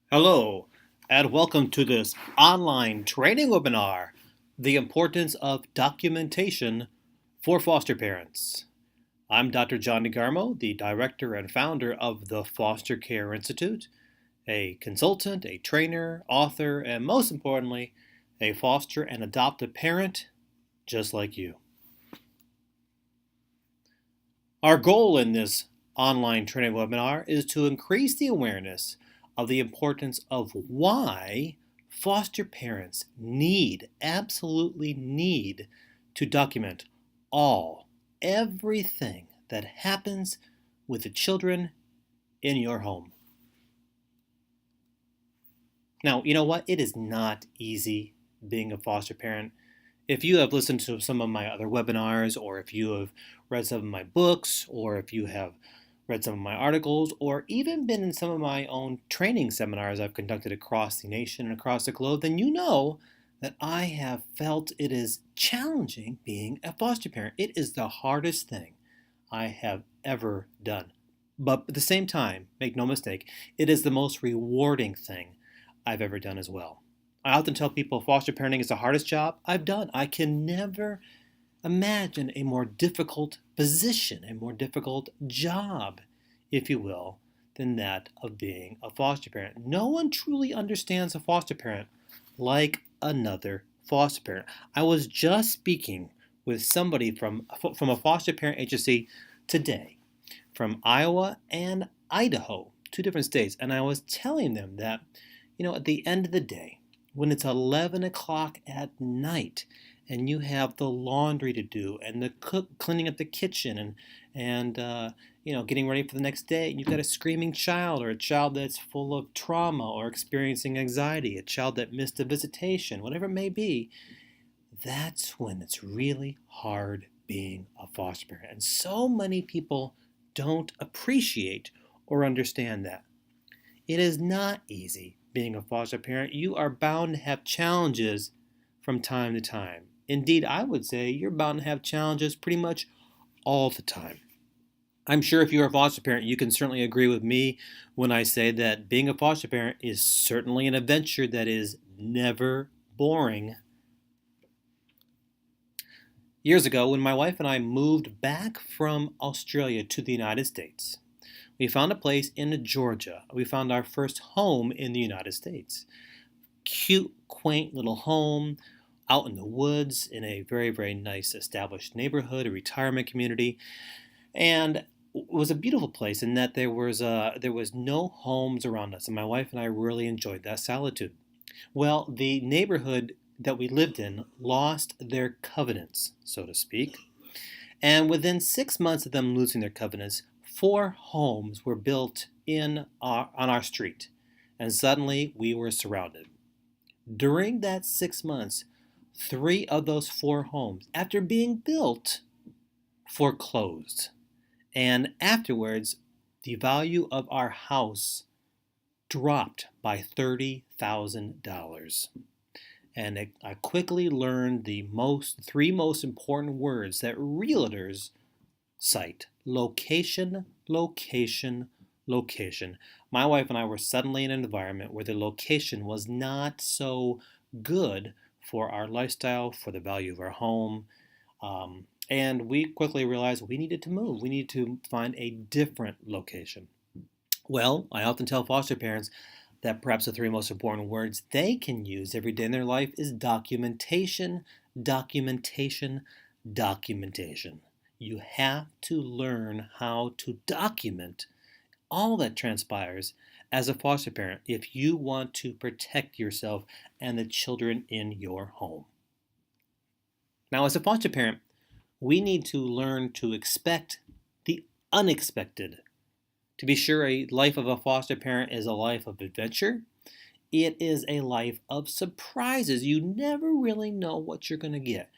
Hello, and welcome to this online training webinar, The Importance of Documentation for Foster Parents. I'm Dr. John DeGarmo, the director and founder of the Foster Care Institute, a consultant, a trainer, author, and most importantly, a foster and adoptive parent just like you. Our goal in this online training webinar is to increase the awareness of the importance of why foster parents absolutely need to document everything that happens with the children in your home. Now, you know what? It is not easy being a foster parent. If you have listened to some of my other webinars, or if you have read some of my books, or if you have read some of my articles, or even been in some of my own training seminars I've conducted across the nation and across the globe, then you know that I have felt it is challenging being a foster parent. It is the hardest thing I have ever done. But at the same time, make no mistake, it is the most rewarding thing I've ever done as well. I often tell people foster parenting is the hardest job I've done. I can never imagine a more difficult position, a more difficult job, if you will, than that of being a foster parent. No one truly understands a foster parent like another foster parent. I was just speaking with somebody from a foster parent agency today from Iowa and Idaho, two different states, and I was telling them that, at the end of the day, when it's 11 o'clock at night and you have the laundry to do and the cleaning up the kitchen and getting ready for the next day, and you've got a screaming child or a child that's full of trauma or experiencing anxiety, a child that missed a visitation, whatever it may be, that's when it's really hard being a foster parent. And so many people don't appreciate or understand that. It is not easy being a foster parent. You are bound to have challenges from time to time. Indeed, I would say you're bound to have challenges pretty much all the time. I'm sure if you're a foster parent, you can certainly agree with me when I say that being a foster parent is certainly an adventure that is never boring. Years ago, when my wife and I moved back from Australia to the United States, we found a place in Georgia. We found our first home in the United States. Cute, quaint little home out in the woods in a very, very nice established neighborhood, a retirement community. And it was a beautiful place in that there was no homes around us, and my wife and I really enjoyed that solitude. Well, the neighborhood that we lived in lost their covenants, so to speak. And within 6 months of them losing their covenants, 4 homes were built on our street. And suddenly we were surrounded. During that 6 months, 3 of those 4 homes, after being built, foreclosed. And afterwards, the value of our house dropped by $30,000. And I quickly learned the 3 most important words that realtors cite: location, location, location. My wife and I were suddenly in an environment where the location was not so good for our lifestyle, for the value of our home. And we quickly realized we needed to move. We needed to find a different location. Well, I often tell foster parents that perhaps the 3 most important words they can use every day in their life is documentation, documentation, documentation. You have to learn how to document all that transpires as a foster parent if you want to protect yourself and the children in your home. Now, as a foster parent, we need to learn to expect the unexpected. To be sure, a life of a foster parent is a life of adventure. It is a life of surprises. You never really know what you're going to get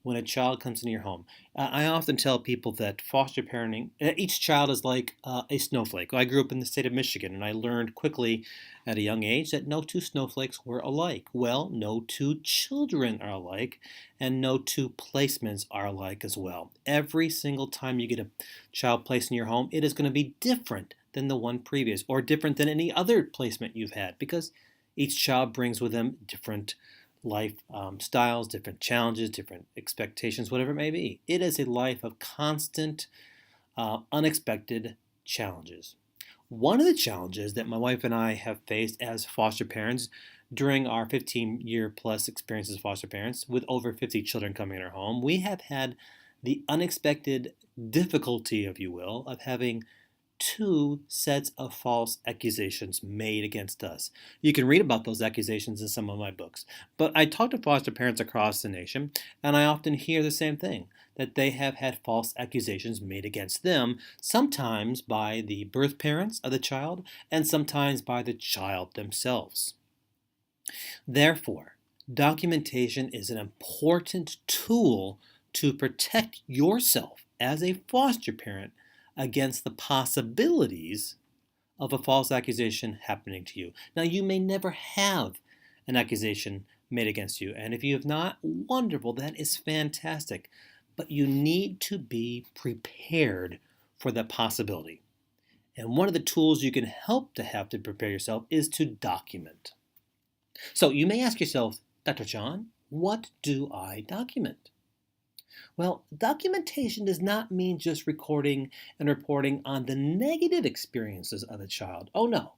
when a child comes into your home. I often tell people that foster parenting, each child is like a snowflake. I grew up in the state of Michigan, and I learned quickly at a young age that no 2 snowflakes were alike. Well, no 2 children are alike, and no 2 placements are alike as well. Every single time you get a child placed in your home, it is going to be different than the one previous, or different than any other placement you've had, because each child brings with them different life styles, different challenges, different expectations, whatever it may be. It is a life of constant, unexpected challenges. One of the challenges that my wife and I have faced as foster parents during our 15-year plus experience as foster parents, with over 50 children coming in our home, we have had the unexpected difficulty, if you will, of having two sets of false accusations made against us. You can read about those accusations in some of my books. But I talk to foster parents across the nation, and I often hear the same thing, that they have had false accusations made against them, sometimes by the birth parents of the child, and sometimes by the child themselves. Therefore, documentation is an important tool to protect yourself as a foster parent against the possibilities of a false accusation happening to you. Now, you may never have an accusation made against you, and if you have not, wonderful, that is fantastic. But you need to be prepared for that possibility. And one of the tools you can help to have to prepare yourself is to document. So you may ask yourself, Dr. John, what do I document? Well, documentation does not mean just recording and reporting on the negative experiences of the child. Oh no.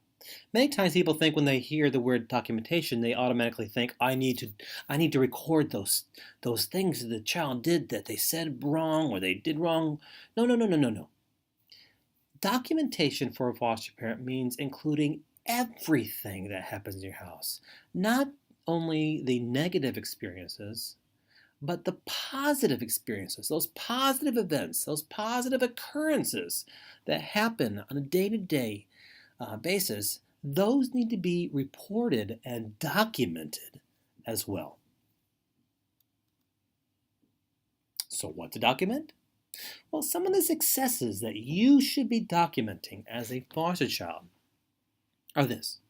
Many times people think when they hear the word documentation, they automatically think, I need to record those things that the child did that they said wrong or they did wrong. No. Documentation for a foster parent means including everything that happens in your house. Not only the negative experiences, but the positive experiences, those positive events, those positive occurrences that happen on a day-to-day basis, those need to be reported and documented as well. So what to document? Well, some of the successes that you should be documenting as a foster child are this.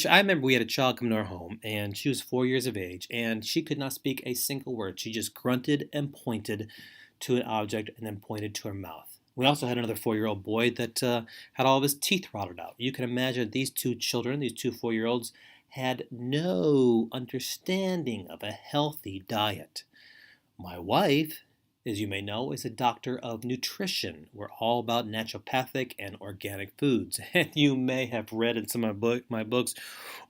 I remember we had a child come to our home, and she was 4 years of age, and she could not speak a single word. She just grunted and pointed to an object and then pointed to her mouth. We also had another 4-year-old boy that had all of his teeth rotted out. You can imagine these two children, these two 4-year-olds, had no understanding of a healthy diet. My wife, as you may know, is a doctor of nutrition. We're all about naturopathic and organic foods. And you may have read in some of my books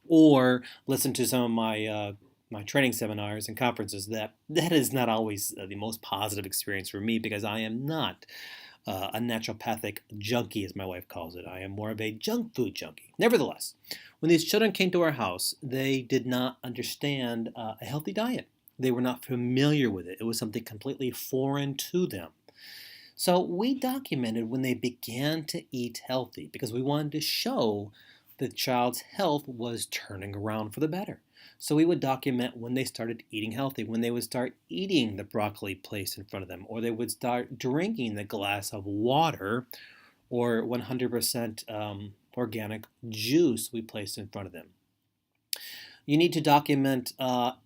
or listened to some of my training seminars and conferences that is not always the most positive experience for me, because I am not a naturopathic junkie, as my wife calls it. I am more of a junk food junkie. Nevertheless, when these children came to our house, they did not understand a healthy diet. They were not familiar with it. It was something completely foreign to them. So we documented when they began to eat healthy, because we wanted to show the child's health was turning around for the better. So we would document when they started eating healthy, when they would start eating the broccoli placed in front of them, or they would start drinking the glass of water or 100% organic juice we placed in front of them. You need to document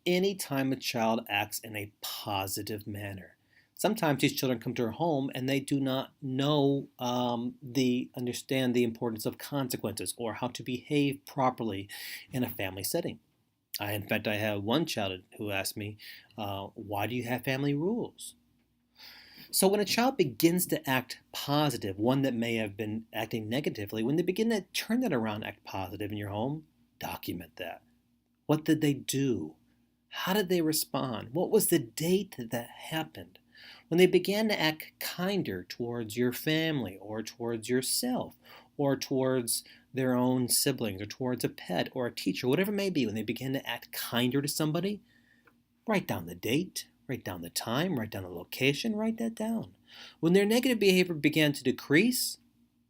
any time a child acts in a positive manner. Sometimes these children come to our home and they do not know understand the importance of consequences or how to behave properly in a family setting. In fact, I have one child who asked me, why do you have family rules? So when a child begins to act positive, one that may have been acting negatively, when they begin to turn that around, act positive in your home, document that. What did they do? How did they respond? What was the date that happened? When they began to act kinder towards your family or towards yourself or towards their own siblings or towards a pet or a teacher, whatever it may be, when they begin to act kinder to somebody, write down the date, write down the time, write down the location, write that down. When their negative behavior began to decrease,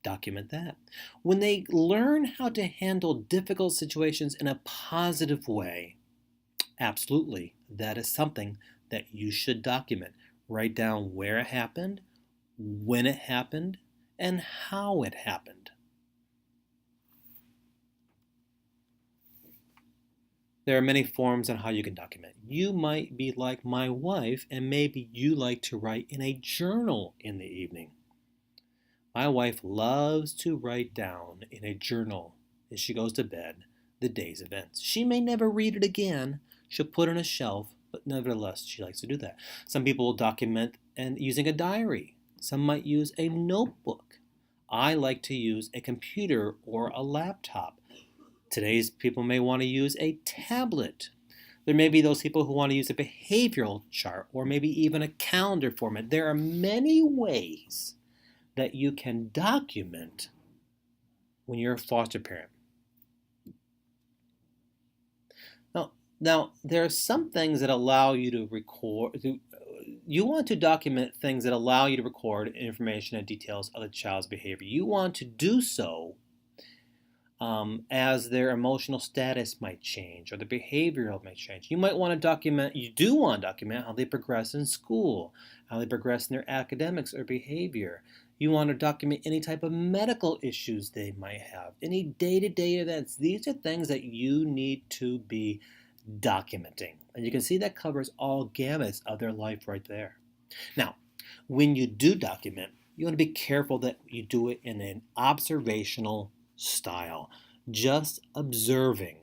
document that. When they learn how to handle difficult situations in a positive way, absolutely, that is something that you should document. Write down where it happened, when it happened, and how it happened. There are many forms on how you can document. You might be like my wife, and maybe you like to write in a journal in the evening. My wife loves to write down in a journal as she goes to bed the day's events. She may never read it again. She'll put it on a shelf, but nevertheless, she likes to do that. Some people will document and using a diary. Some might use a notebook. I like to use a computer or a laptop. Today's people may want to use a tablet. There may be those people who want to use a behavioral chart or maybe even a calendar format. There are many ways that you can document when you're a foster parent. Now there are some things that allow you to record. You want to document things that allow you to record information and details of the child's behavior. You want to do so as their emotional status might change or the behavioral might change. You do want to document how they progress in school, how they progress in their academics or behavior. You want to document any type of medical issues they might have, any day-to-day events. These are things that you need to be documenting. And you can see that covers all gamuts of their life right there. Now, when you do document, you want to be careful that you do it in an observational style, just observing.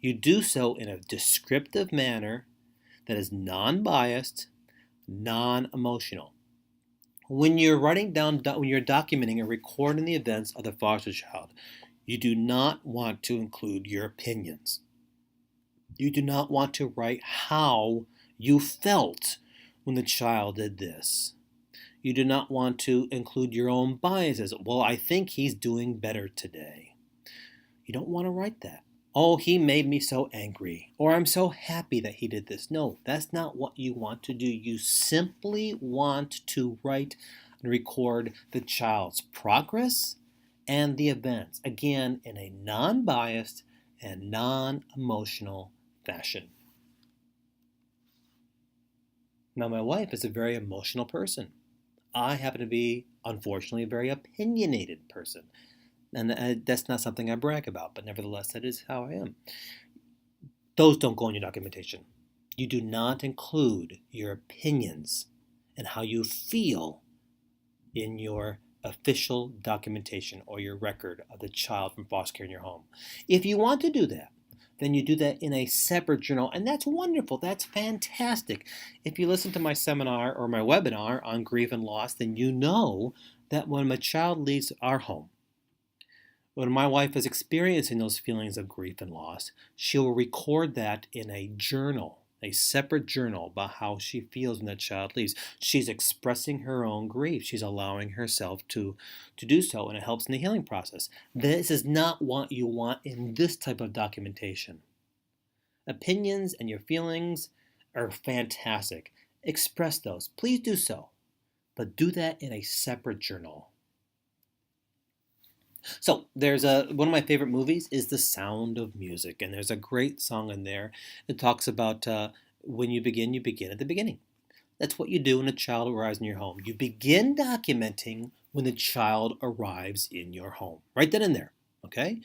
You do so in a descriptive manner that is non-biased, non-emotional. When you're documenting and recording the events of the foster child, you do not want to include your opinions. You do not want to write how you felt when the child did this. You do not want to include your own biases. Well, I think he's doing better today. You don't want to write that. Oh, he made me so angry, or I'm so happy that he did this. No, that's not what you want to do. You simply want to write and record the child's progress and the events, again, in a non-biased and non-emotional fashion. Now, my wife is a very emotional person. I happen to be, unfortunately, a very opinionated person. And that's not something I brag about, but nevertheless, that is how I am. Those don't go in your documentation. You do not include your opinions and how you feel in your official documentation or your record of the child from foster care in your home. If you want to do that, then you do that in a separate journal, and that's wonderful. That's fantastic. If you listen to my seminar or my webinar on grief and loss, then you know that when a child leaves our home, when my wife is experiencing those feelings of grief and loss, she will record that in a journal, a separate journal about how she feels when that child leaves. She's expressing her own grief. She's allowing herself to do so, and it helps in the healing process. This is not what you want in this type of documentation. Opinions and your feelings are fantastic. Express those. Please do so, but do that in a separate journal. So there's one of my favorite movies is The Sound of Music, and there's a great song in there that talks about when you begin at the beginning. That's what you do when a child arrives in your home. You begin documenting when the child arrives in your home. Write that in there, okay?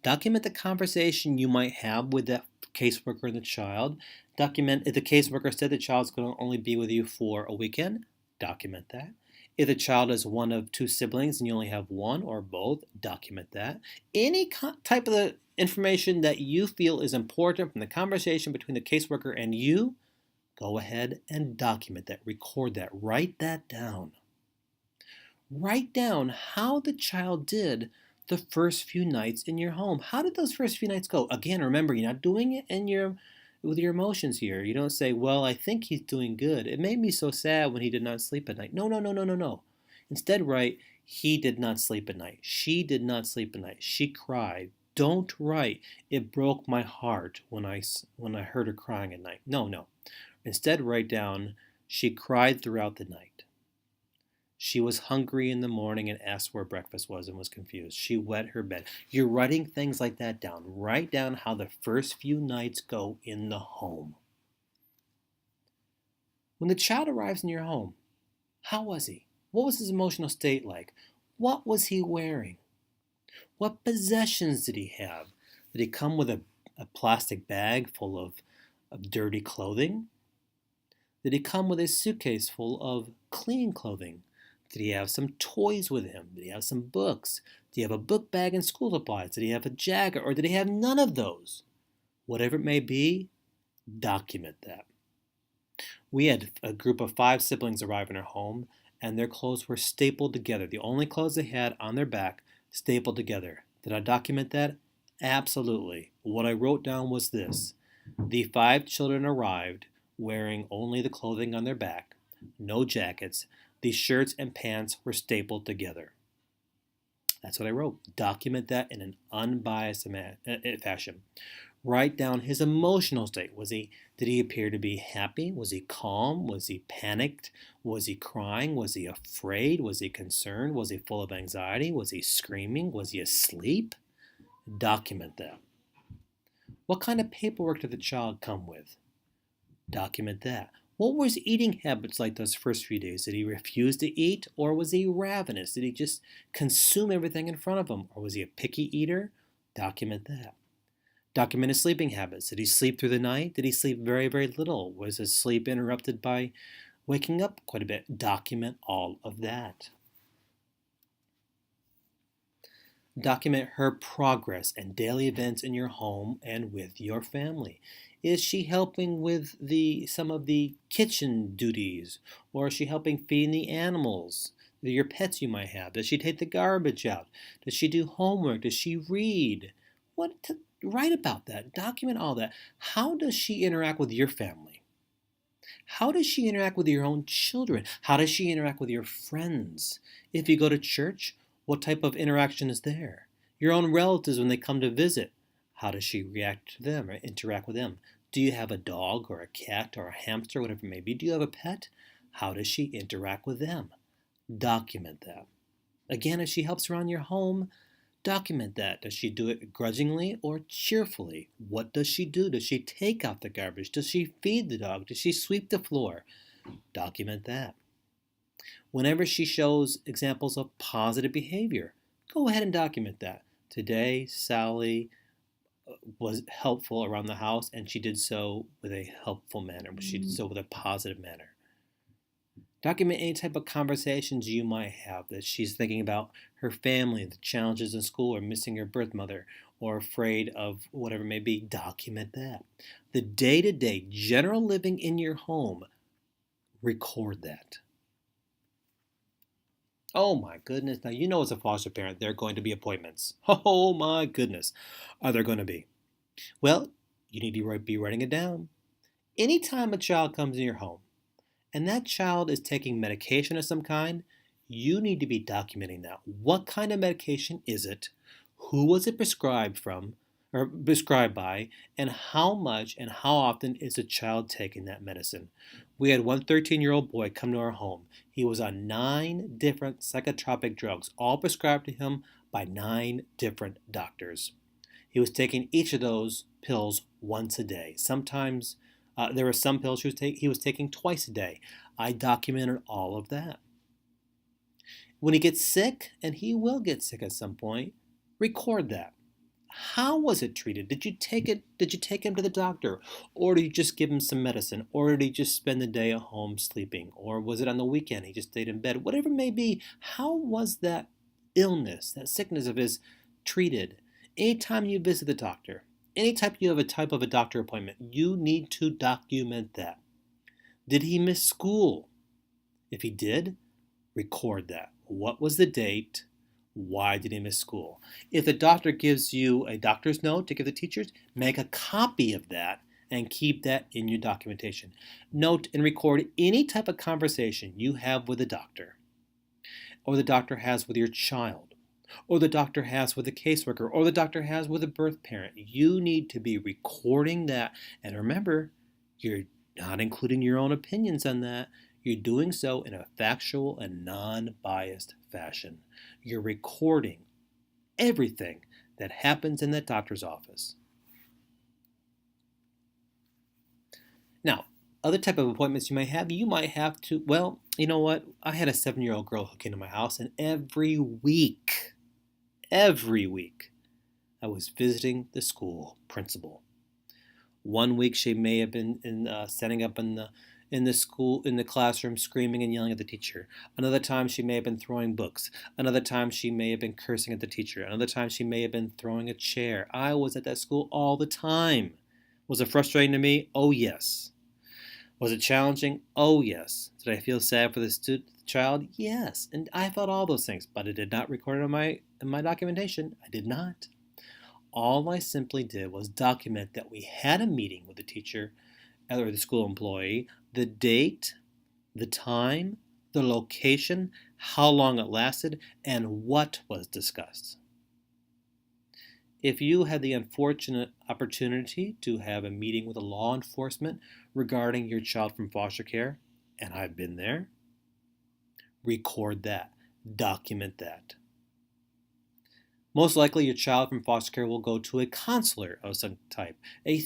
Document the conversation you might have with the caseworker and the child. Document if the caseworker said the child's going to only be with you for a weekend. Document that. If the child is one of two siblings and you only have one or both, document that. Any type of the information that you feel is important from the conversation between the caseworker and you, go ahead and document that. Record that. Write that down. Write down how the child did the first few nights in your home. How did those first few nights go? Again, remember, you're not doing it with your emotions here. You don't say, well, I think he's doing good. It made me so sad when he did not sleep at night. No. Instead, write, he did not sleep at night. She did not sleep at night. She cried. Don't write, it broke my heart when I heard her crying at night. No. Instead, write down, she cried throughout the night. She was hungry in the morning and asked where breakfast was and was confused. She wet her bed. You're writing things like that down. Write down how the first few nights go in the home. When the child arrives in your home, how was he? What was his emotional state like? What was he wearing? What possessions did he have? Did he come with a plastic bag full of dirty clothing? Did he come with a suitcase full of clean clothing? Did he have some toys with him? Did he have some books? Did he have a book bag and school supplies? Did he have a jacket? Or did he have none of those? Whatever it may be, document that. We had a group of 5 siblings arrive in our home, and their clothes were stapled together. The only clothes they had on their back, stapled together. Did I document that? Absolutely. What I wrote down was this: the 5 children arrived wearing only the clothing on their back, no jackets. The shirts and pants were stapled together. That's what I wrote. Document that in an unbiased fashion. Write down his emotional state. Did he appear to be happy? Was he calm? Was he panicked? Was he crying? Was he afraid? Was he concerned? Was he full of anxiety? Was he screaming? Was he asleep? Document that. What kind of paperwork did the child come with? Document that. What were his eating habits like those first few days? Did he refuse to eat, or was he ravenous? Did he just consume everything in front of him, or was he a picky eater? Document that. Document his sleeping habits. Did he sleep through the night? Did he sleep very, very little? Was his sleep interrupted by waking up quite a bit? Document all of that. Document her progress and daily events in your home and with your family. Is she helping with some of the kitchen duties? Or is she helping feeding the animals, your pets you might have? Does she take the garbage out? Does she do homework? Does she read? Write about that. Document all that. How does she interact with your family? How does she interact with your own children? How does she interact with your friends? If you go to church, what type of interaction is there? Your own relatives when they come to visit, how does she react to them or interact with them? Do you have a dog or a cat or a hamster, whatever it may be? Do you have a pet? How does she interact with them? Document that. Again, if she helps around your home, document that. Does she do it grudgingly or cheerfully? What does she do? Does she take out the garbage? Does she feed the dog? Does she sweep the floor? Document that. Whenever she shows examples of positive behavior, go ahead and document that. Today, Sally was helpful around the house, and she did so with a helpful manner. She did so with a positive manner. Document any type of conversations you might have that she's thinking about her family, the challenges in school, or missing her birth mother, or afraid of whatever it may be. Document that. The day-to-day general living in your home, record that. Oh my goodness. Now, you know, as a foster parent, there are going to be appointments. Oh my goodness. Are there going to be? Well, you need to be writing it down. Anytime a child comes in your home and that child is taking medication of some kind, you need to be documenting that. What kind of medication is it? Who was it prescribed from or prescribed by? And how much and how often is the child taking that medicine? We had one 13-year-old boy come to our home. He was on 9 different psychotropic drugs, all prescribed to him by 9 different doctors. He was taking each of those pills once a day. Sometimes there were some pills he was taking twice a day. I documented all of that. When he gets sick, and he will get sick at some point, record that. How was it treated? Did you take him to the doctor? Or did you just give him some medicine? Or did he just spend the day at home sleeping? Or was it on the weekend he just stayed in bed? Whatever it may be, how was that illness, that sickness of his treated? Anytime you visit the doctor, anytime you have a type of a doctor appointment, you need to document that. Did he miss school? If he did, record that. What was the date? Why did he miss school? If the doctor gives you a doctor's note to give the teachers, make a copy of that and keep that in your documentation. Note and record any type of conversation you have with a doctor, or the doctor has with your child, or the doctor has with a caseworker, or the doctor has with a birth parent. You need to be recording that. And remember, you're not including your own opinions on that. You're doing so in a factual and non-biased fashion. You're recording everything that happens in that doctor's office. Now, other type of appointments you might have to, well, you know what? I had a 7-year-old girl who came to my house, and every week, I was visiting the school principal. One week she may have been standing up in in the classroom screaming and yelling at the teacher. Another time she may have been throwing books. Another time she may have been cursing at the teacher. Another time she may have been throwing a chair. I was at that school all the time. Was it frustrating to me? Oh yes. Was it challenging? Oh yes. Did I feel sad for the child? Yes. And I felt all those things, but I did not record it in my documentation. I did not. All I simply did was document that we had a meeting with the teacher or the school employee, the date, the time, the location, how long it lasted, and what was discussed. If you had the unfortunate opportunity to have a meeting with a law enforcement regarding your child from foster care, and I've been there, record that, document that. Most likely, your child from foster care will go to a counselor of some type, a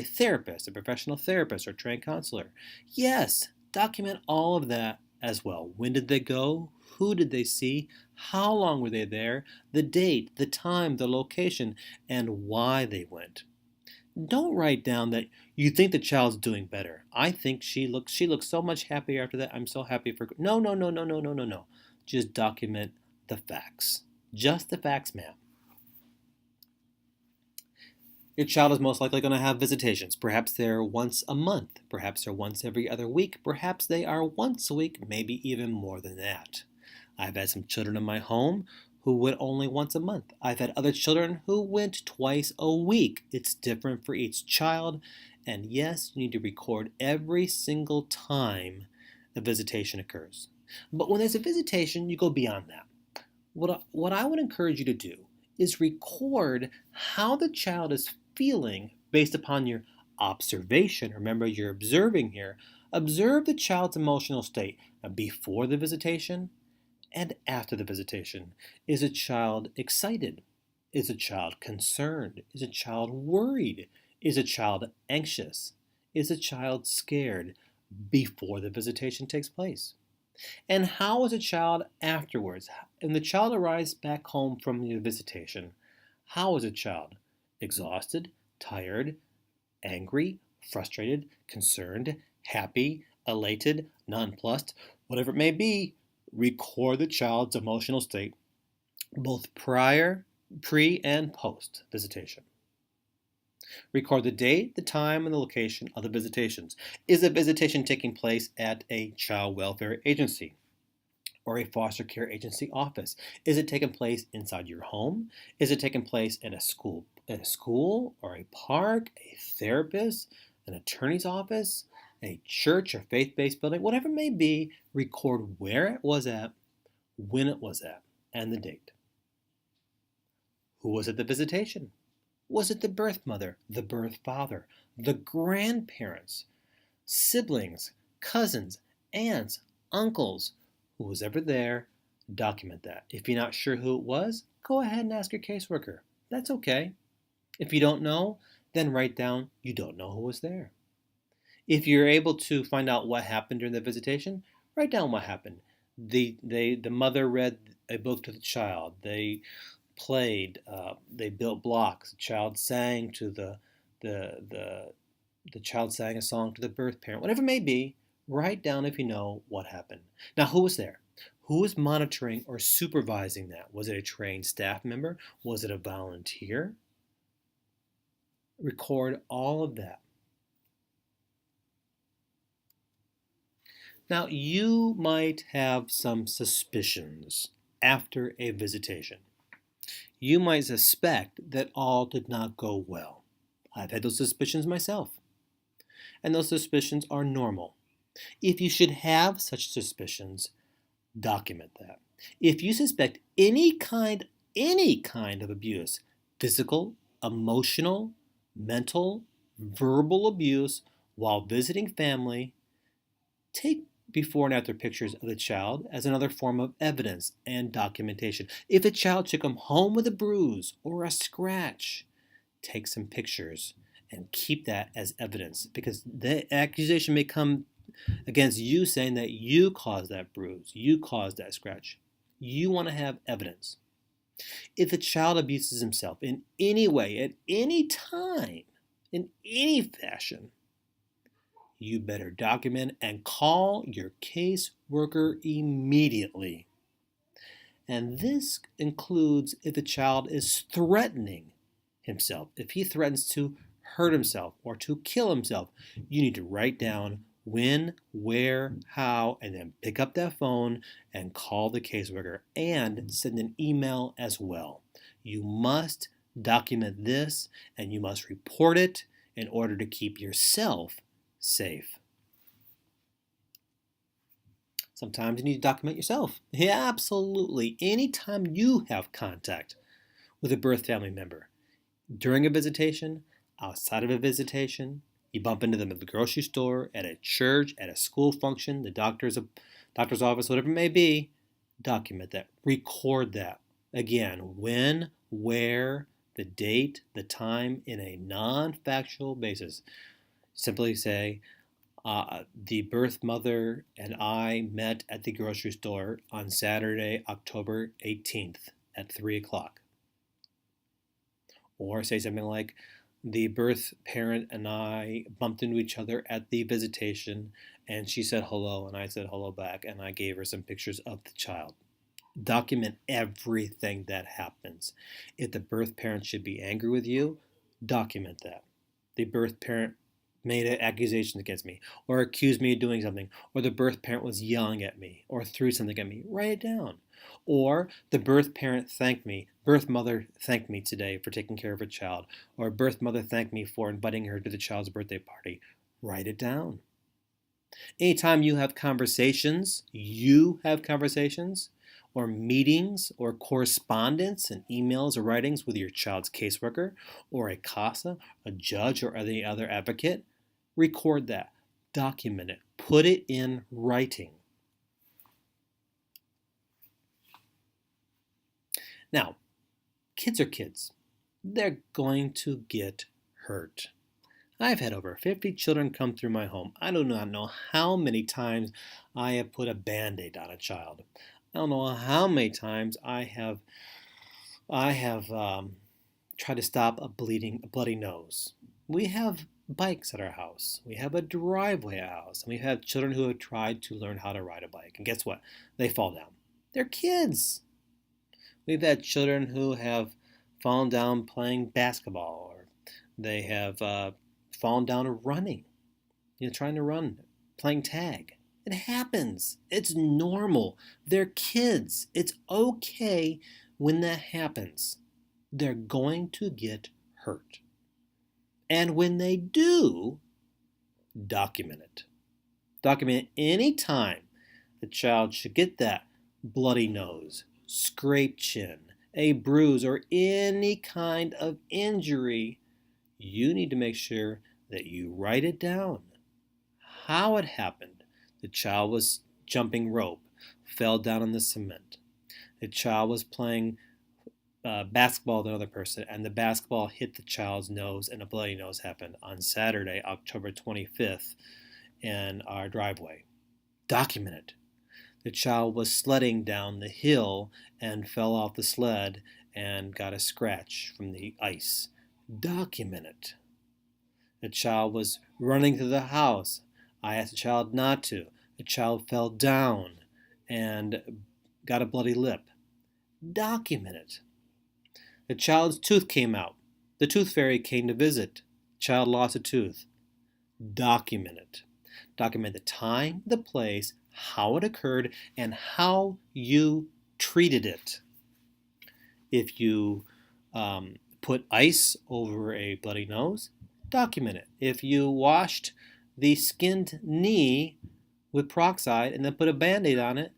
therapist, a professional therapist, or trained counselor. Yes, document all of that as well. When did they go? Who did they see? How long were they there? The date, the time, the location, and why they went. Don't write down that you think the child's doing better. I think she looks so much happier after that. I'm so happy for. No, no, no, no, no, no, no, no. Just document the facts. Just the facts, ma'am. Your child is most likely going to have visitations. Perhaps they're once a month. Perhaps they're once every other week. Perhaps they are once a week, maybe even more than that. I've had some children in my home who went only once a month. I've had other children who went twice a week. It's different for each child. And yes, you need to record every single time a visitation occurs. But when there's a visitation, you go beyond that. What I would encourage you to do is record how the child is feeling based upon your observation. Remember, you're observing here. Observe the child's emotional state before the visitation and after the visitation. Is a child excited? Is a child concerned? Is a child worried? Is a child anxious? Is a child scared before the visitation takes place? And how is a child afterwards? When the child arrives back home from the visitation, how is a child? Exhausted, tired, angry, frustrated, concerned, happy, elated, nonplussed, whatever it may be. Record the child's emotional state both prior, pre, and post visitation. Record the date, the time, and the location of the visitations. Is the visitation taking place at a child welfare agency or a foster care agency office? Is it taking place inside your home? Is it taking place in a school or a park, a therapist, an attorney's office, a church or faith-based building? Whatever it may be, record where it was at, when it was at, and the date. Who was at the visitation? Was it the birth mother, the birth father, the grandparents, siblings, cousins, aunts, uncles? Who was ever there? Document that. If you're not sure who it was, go ahead and ask your caseworker. That's okay. If you don't know, then write down you don't know who was there. If you're able to find out what happened during the visitation, write down what happened. The mother read a book to the child. They played. They built blocks. The child sang to the child sang a song to the birth parent. Whatever it may be, write down if you know what happened. Now, who was there? Who was monitoring or supervising that? Was it a trained staff member? Was it a volunteer? Record all of that. Now, you might have some suspicions after a visitation. You might suspect that all did not go well. I've had those suspicions myself. And those suspicions are normal. If you should have such suspicions, document that. If you suspect any kind of abuse, physical, emotional, mental, verbal abuse while visiting family, take before and after pictures of the child as another form of evidence and documentation. If a child should come home with a bruise or a scratch, take some pictures and keep that as evidence, because the accusation may come against you saying that you caused that bruise, you caused that scratch. You want to have evidence. If the child abuses himself in any way, at any time, in any fashion, You better document and call your caseworker immediately. And this includes if the child is threatening himself. If he threatens to hurt himself or to kill himself, you need to write down when, where, how, and then pick up that phone and call the caseworker and send an email as well. You must document this and you must report it in order to keep yourself safe. Sometimes you need to document yourself. Yeah, absolutely. Anytime you have contact with a birth family member, during a visitation, outside of a visitation, you bump into them at the grocery store, at a church, at a school function, the doctor's office, whatever it may be, document that. Record that. Again, when, where, the date, the time, in a non-factual basis. Simply say, the birth mother and I met at the grocery store on Saturday, October 18th at 3 o'clock. Or say something like, the birth parent and I bumped into each other at the visitation, and she said hello, and I said hello back, and I gave her some pictures of the child. Document everything that happens. If the birth parent should be angry with you, document that. The birth parent made accusations against me, or accused me of doing something, or the birth parent was yelling at me, or threw something at me. Write it down. Or the birth mother thanked me today for taking care of her child, or birth mother thanked me for inviting her to the child's birthday party. Write it down. Anytime you have conversations, or meetings, or correspondence and emails or writings with your child's caseworker, or a CASA, a judge, or any other advocate, record that. Document it. Put it in writing. Now, kids are kids. They're going to get hurt. I've had over 50 children come through my home. I do not know how many times I have put a Band-Aid on a child. I don't know how many times I have tried to stop a bloody nose. We have bikes at our house. We have a driveway at our house. And we have children who have tried to learn how to ride a bike. And guess what? They fall down. They're kids. We've had children who have fallen down playing basketball, or they have fallen down running, trying to run, playing tag. It happens. It's normal. They're kids. It's okay when that happens. They're going to get hurt. And when they do, document it. Document any time the child should get that bloody nose, scraped chin, a bruise, or any kind of injury. You need to make sure that you write it down. How it happened. The child was jumping rope, fell down on the cement. The child was playing basketball with another person, and the basketball hit the child's nose, and a bloody nose happened on Saturday, October 25th, in our driveway. Document it. The child was sledding down the hill and fell off the sled and got a scratch from the ice. Document it. The child was running through the house. I asked the child not to. The child fell down and got a bloody lip. Document it. The child's tooth came out. The tooth fairy came to visit. The child lost a tooth. Document it. Document the time, the place, how it occurred, and how you treated it. If you put ice over a bloody nose, document it. If you washed the skinned knee with peroxide and then put a Band-Aid on it,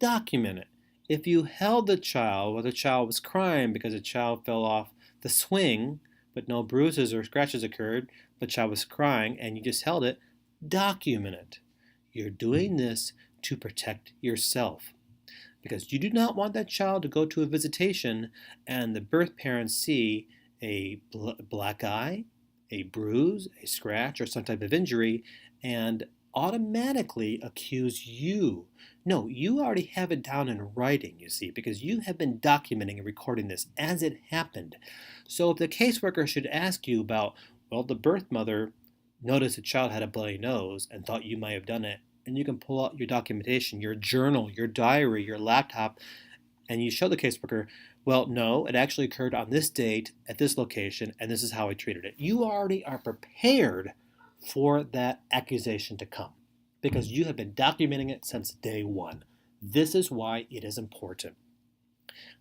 document it. If you held the child while the child was crying because the child fell off the swing, but no bruises or scratches occurred, the child was crying and you just held it, document it. You're doing this to protect yourself, because you do not want that child to go to a visitation and the birth parents see a black eye, a bruise, a scratch, or some type of injury and automatically accuse you. No, you already have it down in writing, you see, because you have been documenting and recording this as it happened. So if the caseworker should ask you about, well, the birth mother noticed a child had a bloody nose and thought you might have done it, and you can pull out your documentation, your journal, your diary, your laptop, and you show the caseworker, well, no, it actually occurred on this date at this location, and this is how I treated it. You already are prepared for that accusation to come because you have been documenting it since day one. This is why it is important.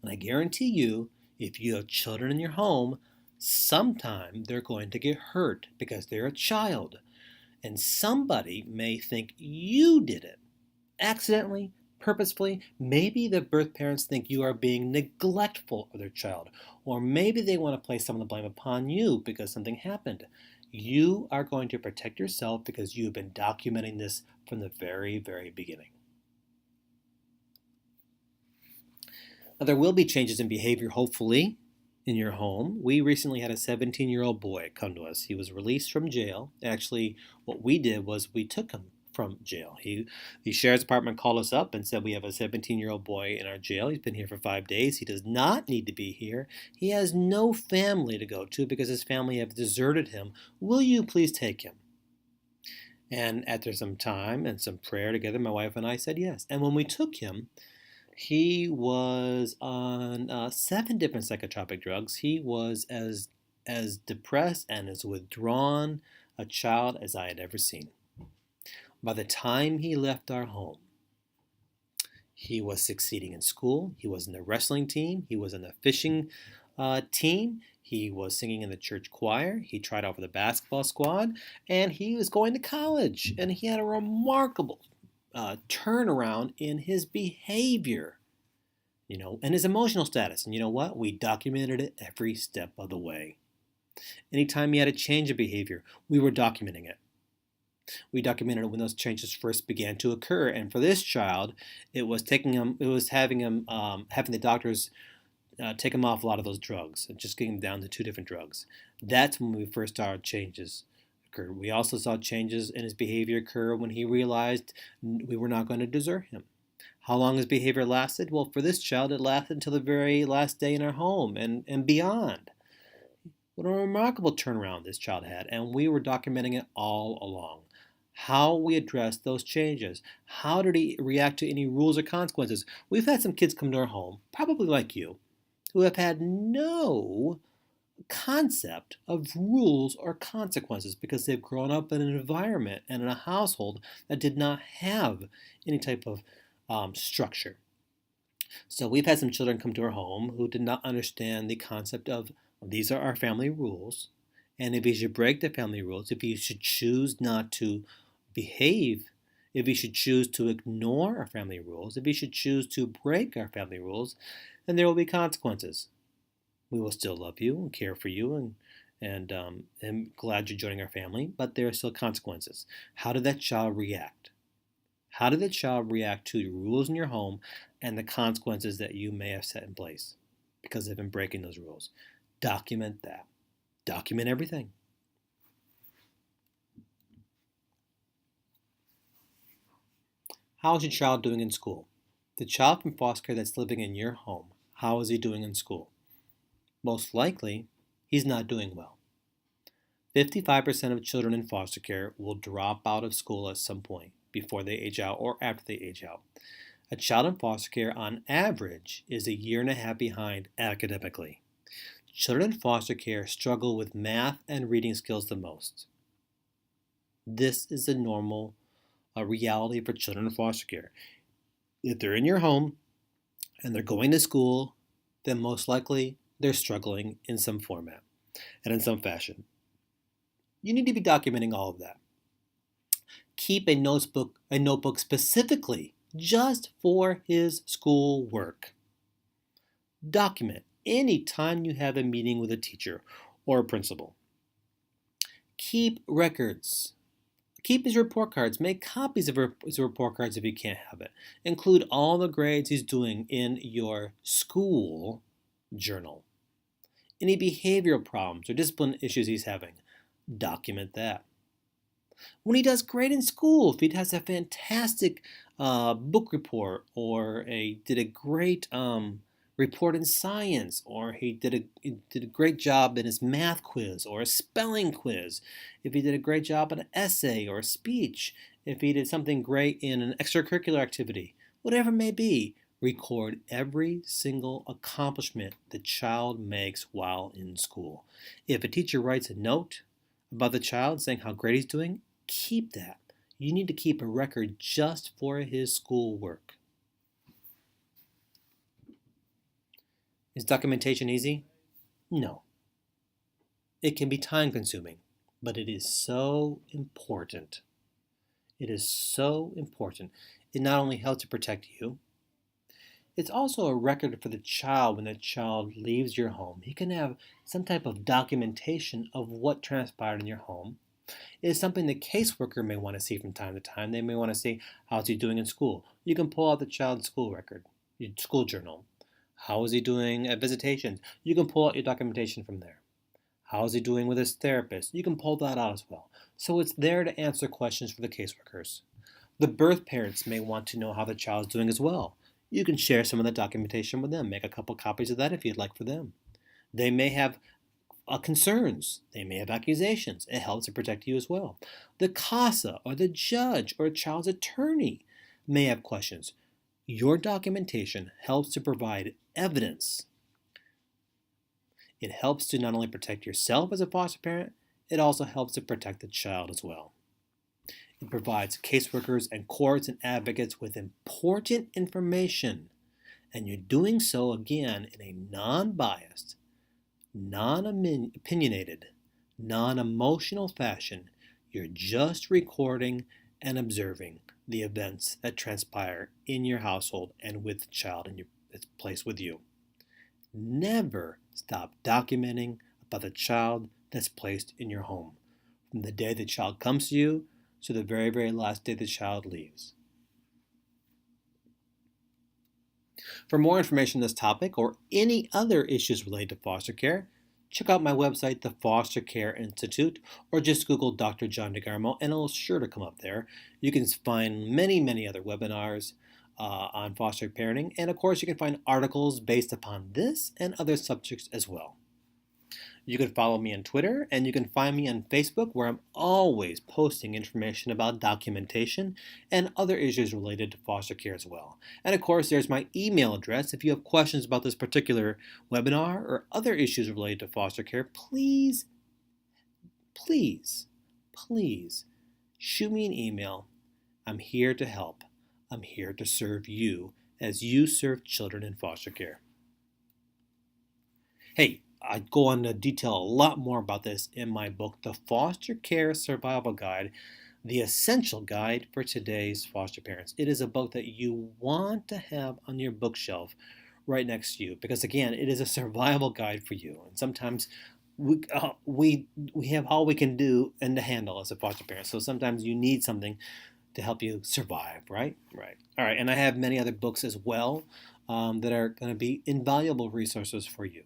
And I guarantee you, if you have children in your home, sometime they're going to get hurt because they're a child. And somebody may think you did it accidentally, purposefully. Maybe the birth parents think you are being neglectful of their child. Or maybe they want to place some of the blame upon you because something happened. You are going to protect yourself because you have been documenting this from the very, very beginning. Now, there will be changes in behavior, hopefully, in your home. We recently had a 17-year-old boy come to us. He was released from jail. Actually, what we did was we took him from jail. The sheriff's department called us up and said, we have a 17-year-old boy in our jail. He's been here for 5 days. He does not need to be here. He has no family to go to because his family have deserted him. Will you please take him? And after some time and some prayer together, my wife and I said yes. And when we took him, he was on 7 different psychotropic drugs. He was as depressed and as withdrawn a child as I had ever seen. By the time he left our home, he was succeeding in school. He was in the wrestling team. He was in the fishing team. He was singing in the church choir. He tried out for the basketball squad. And he was going to college. And he had a remarkable turnaround in his behavior, and his emotional status. And you know what? We documented it every step of the way. Anytime he had a change of behavior, we were documenting it. We documented it when those changes first began to occur. And for this child, it was having the doctors take him off a lot of those drugs and just getting him down to 2 different drugs. That's when we first started changes occurred. We also saw changes in his behavior occur when he realized we were not going to desert him. How long his behavior lasted? Well, for this child, it lasted until the very last day in our home and beyond. What a remarkable turnaround this child had, and we were documenting it all along. How we addressed those changes. How did he react to any rules or consequences? We've had some kids come to our home, probably like you, who have had no concept of rules or consequences because they've grown up in an environment and in a household that did not have any type of structure. So we've had some children come to our home who did not understand the concept of these are our family rules, and if you should break the family rules, if you should choose not to behave, if you should choose to ignore our family rules, if you should choose to break our family rules, then there will be consequences. We will still love you and care for you and am glad you're joining our family, but there are still consequences. How did that child react? How did the child react to the rules in your home and the consequences that you may have set in place because they've been breaking those rules? Document that. Document everything. How is your child doing in school? The child from foster care that's living in your home, how is he doing in school? Most likely, he's not doing well. 55% of children in foster care will drop out of school at some point before they age out or after they age out. A child in foster care, on average, is a year and a half behind academically. Children in foster care struggle with math and reading skills the most. This is the normal reality for children in foster care. If they're in your home and they're going to school, then most likely they're struggling in some format and in some fashion. You need to be documenting all of that. Keep a notebook specifically just for his school work. Document any time you have a meeting with a teacher or a principal. Keep records. Keep his report cards. Make copies of his report cards if you can't have it. Include all the grades he's doing in your school journal. Any behavioral problems or discipline issues he's having, document that. When he does great in school, if he has a fantastic book report or did a great report in science, or he did a great job in his math quiz or a spelling quiz, if he did a great job in an essay or a speech, if he did something great in an extracurricular activity, whatever it may be, record every single accomplishment the child makes while in school. If a teacher writes a note about the child saying how great he's doing, keep that. You need to keep a record just for his schoolwork. Is documentation easy? No. It can be time consuming, but it is so important. It is so important. It not only helps to protect you, it's also a record for the child when the child leaves your home. He can have some type of documentation of what transpired in your home. It is something the caseworker may want to see from time to time. They may want to see how's he doing in school. You can pull out the child's school record, your school journal. How is he doing at visitations? You can pull out your documentation from there. How is he doing with his therapist? You can pull that out as well. So it's there to answer questions for the caseworkers. The birth parents may want to know how the child's doing as well. You can share some of the documentation with them. Make a couple copies of that if you'd like for them. They may have concerns. They may have accusations. It helps to protect you as well. The CASA or the judge or a child's attorney may have questions. Your documentation helps to provide evidence. It helps to not only protect yourself as a foster parent, it also helps to protect the child as well. It provides caseworkers and courts and advocates with important information, and you're doing so again in a non-biased, non-opinionated, non-emotional fashion. You're just recording and observing the events that transpire in your household and with the child in its place with you. Never stop documenting about the child that's placed in your home, from the day the child comes to you to the very, very last day the child leaves. For more information on this topic or any other issues related to foster care, check out my website, the Foster Care Institute, or just Google Dr. John DeGarmo, and it'll sure to come up there. You can find many, many other webinars on foster parenting, and of course you can find articles based upon this and other subjects as well. You can follow me on Twitter, and you can find me on Facebook, where I'm always posting information about documentation and other issues related to foster care as well. And of course, there's my email address. If you have questions about this particular webinar or other issues related to foster care, please, please, please shoot me an email. I'm here to help. I'm here to serve you as you serve children in foster care. Hey, I go into detail a lot more about this in my book, The Foster Care Survival Guide, the essential guide for today's foster parents. It is a book that you want to have on your bookshelf right next to you because, again, it is a survival guide for you. And sometimes we have all we can do and to handle as a foster parent. So sometimes you need something to help you survive, right? Right. All right. And I have many other books as well that are going to be invaluable resources for you.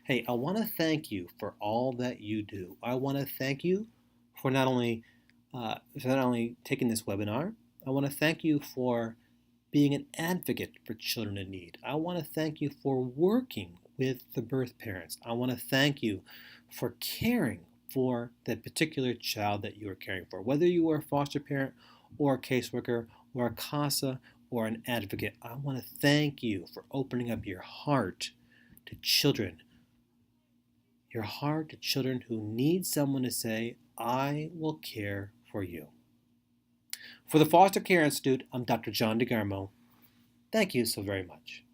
Hey, I want to thank you for all that you do. I want to thank you for not only taking this webinar. I want to thank you for being an advocate for children in need. I want to thank you for working with the birth parents. I want to thank you for caring for that particular child that you are caring for. Whether you are a foster parent or a caseworker or a CASA or an advocate, I want to thank you for opening up your heart to children. Your heart to children who need someone to say, I will care for you. For the Foster Care Institute, I'm Dr. John DeGarmo. Thank you so very much.